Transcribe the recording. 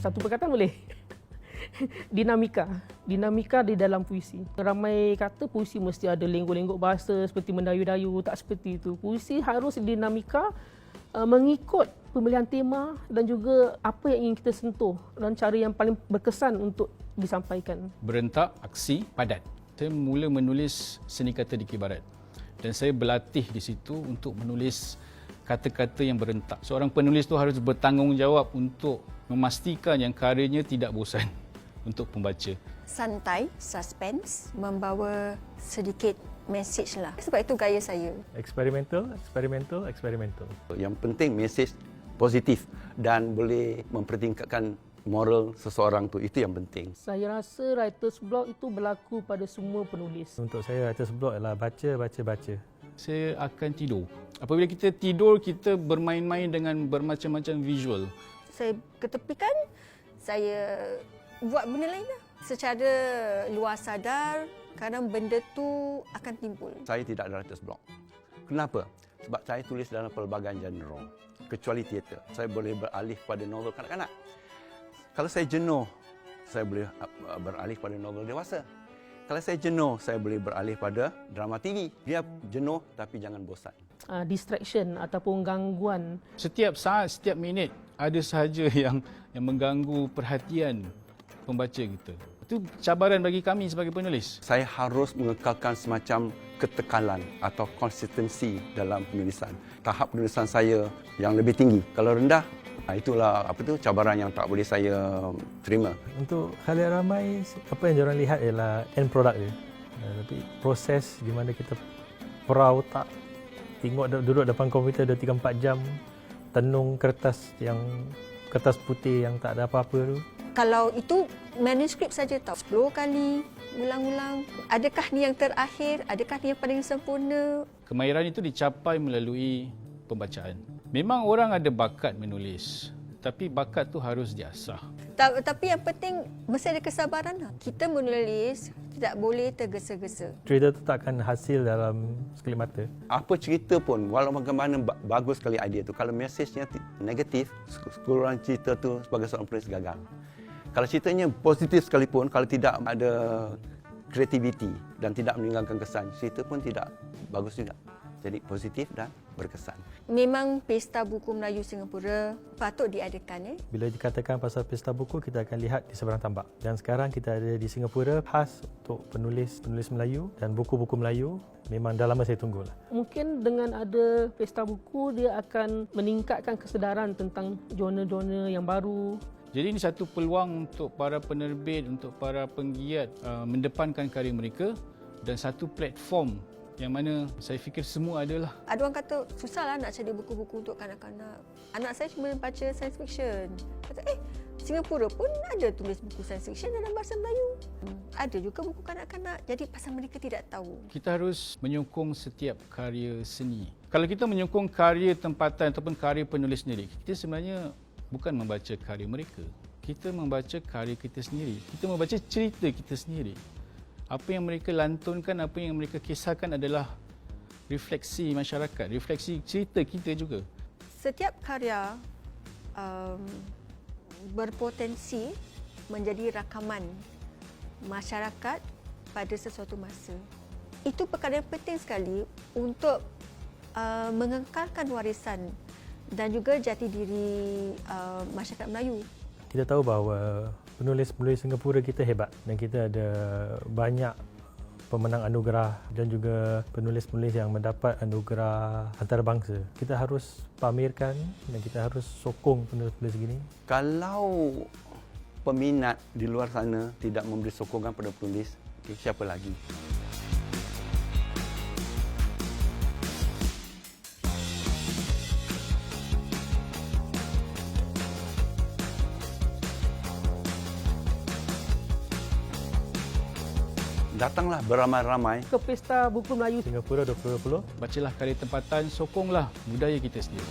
Satu perkataan boleh? Dinamika. Dinamika di dalam puisi. Ramai kata puisi mesti ada lenggok-lenggok bahasa seperti mendayu-dayu. Tak seperti itu. Puisi harus dinamika mengikut pemilihan tema dan juga apa yang ingin kita sentuh dan cara yang paling berkesan untuk disampaikan. Berentak, aksi, padat. Saya mula menulis seni kata Dikir Barat dan saya berlatih di situ untuk menulis kata-kata yang berentak. Seorang penulis tu harus bertanggungjawab untuk memastikan yang karyanya tidak bosan untuk pembaca. Santai, suspense, membawa sedikit message lah. Sebab itu gaya saya. Eksperimental. Yang penting mesej positif dan boleh mempertingkatkan moral seseorang tu, itu yang penting. Saya rasa writer's block itu berlaku pada semua penulis. Untuk saya, writer's block adalah baca. Saya akan tidur. Apabila kita tidur, kita bermain-main dengan bermacam-macam visual. Saya ketepikan, saya buat benda lain lah. Secara luar sadar, kadang benda tu akan timbul. Saya tidak ada writer's block. Kenapa? Sebab saya tulis dalam pelbagai genre. Kecuali teater. Saya boleh beralih pada novel kanak-kanak. Kalau saya jenuh, saya boleh beralih pada novel dewasa. Kalau saya jenuh, saya boleh beralih pada drama TV. Dia jenuh tapi jangan bosan. Distraction ataupun gangguan. Setiap saat, setiap minit ada sahaja yang mengganggu perhatian pembaca kita. Itu cabaran bagi kami sebagai penulis. Saya harus mengekalkan semacam ketekalan atau konsistensi dalam penulisan. Tahap penulisan saya yang lebih tinggi. Kalau rendah, itulah cabaran yang tak boleh saya terima. Untuk khalayak ramai, apa yang diorang lihat ialah end product dia. Tapi proses di mana kita perau otak, duduk depan komputer 2-3-4 jam, tenung kertas putih yang tak ada apa-apa tu. Kalau itu manuskrip saja tahu 10 kali ulang-ulang. Adakah ni yang terakhir? Adakah ni yang paling sempurna? Kemahiran itu dicapai melalui pembacaan. Memang orang ada bakat menulis, tapi bakat tu harus diasah. Tapi yang penting mesti ada kesabaran lah. Kita menulis tidak boleh tergesa-gesa. Cerita tu tak akan hasil dalam sekelip mata. Apa cerita pun, walau bagaimana bagus sekali idea tu, kalau mesejnya negatif, sekurang cerita tu sebagai seorang penulis gagal. Kalau ceritanya positif sekalipun, kalau tidak ada kreativiti dan tidak meninggalkan kesan, cerita pun tidak bagus juga. Jadi positif dan berkesan. Memang Pesta Buku Melayu Singapura patut diadakan. Bila dikatakan pasal Pesta Buku, kita akan lihat di seberang tambak. Dan sekarang kita ada di Singapura khas untuk penulis Melayu dan buku-buku Melayu. Memang dah lama saya tunggulah. Mungkin dengan ada Pesta Buku, dia akan meningkatkan kesedaran tentang genre-genre yang baru. Jadi ini satu peluang untuk para penerbit, untuk para penggiat mendepankan karya mereka dan satu platform yang mana saya fikir semua adalah. Ada orang kata, susahlah nak cari buku-buku untuk kanak-kanak. Anak saya cuma baca science fiction. Kata, Singapura pun ada tulis buku science fiction dalam bahasa Melayu. Ada juga buku kanak-kanak. Jadi pasal mereka tidak tahu. Kita harus menyokong setiap karya seni. Kalau kita menyokong karya tempatan ataupun karya penulis sendiri, kita sebenarnya bukan membaca karya mereka. Kita membaca karya kita sendiri. Kita membaca cerita kita sendiri. Apa yang mereka lantunkan, apa yang mereka kisahkan adalah refleksi masyarakat, refleksi cerita kita juga. Setiap karya berpotensi menjadi rakaman masyarakat pada sesuatu masa. Itu perkara yang penting sekali untuk mengekalkan warisan dan juga jati diri masyarakat Melayu. Kita tahu bahawa penulis-penulis Singapura kita hebat dan kita ada banyak pemenang anugerah dan juga penulis-penulis yang mendapat anugerah antarabangsa. Kita harus pamerkan dan kita harus sokong penulis-penulis begini. Kalau peminat di luar sana tidak memberi sokongan pada penulis, siapa lagi? Datanglah beramai-ramai Ke Pesta Buku Melayu Singapura 2020. Bacalah karya tempatan, sokonglah budaya kita sendiri.